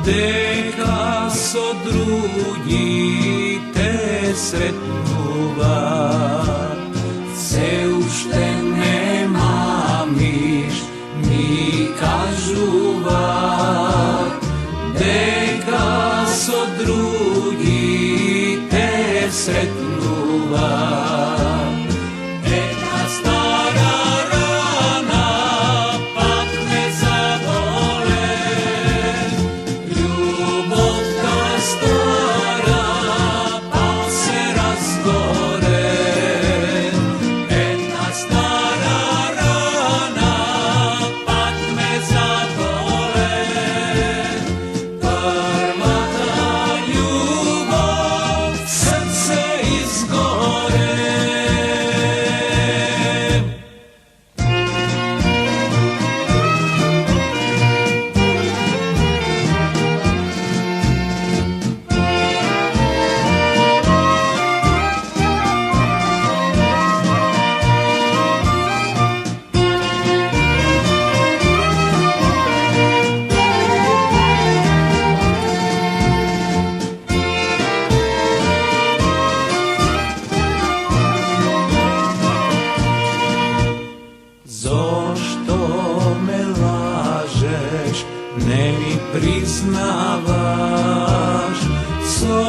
Deka so drugi te sretnuvat, se ušte ne mamiš, mi kažuvat. Deka so drugi te sretnuvat. Jedna stara rana pak ne zabole, ljubovka stara pa se razgore. Jedna stara rana pak me zabole, prva ta ljubav srce izgore. Zašto me lažeš, ne mi priznavaš, so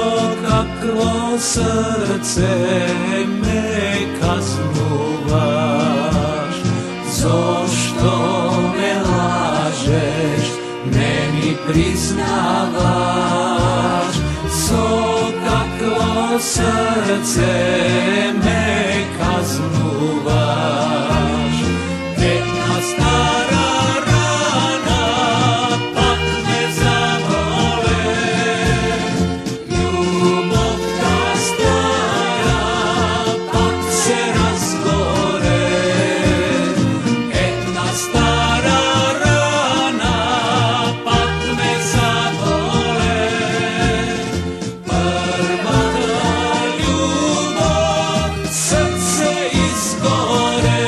kakvo srce me kaznuvaš. Zašto me lažeš, ne mi priznavaš, so kakvo srce me kaznuvaš. Jedna stara rana pak me zabole, ljubovka stara pak se razgore. Jedna stara rana pak me zabole, prva ta ljubav srce izgore.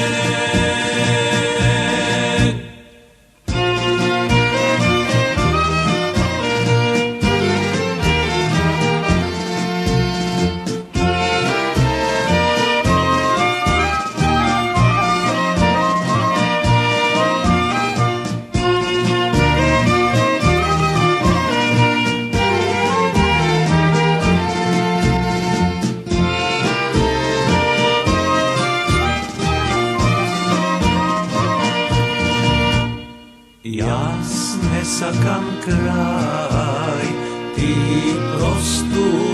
Jas ne sakam kraj, ti prostu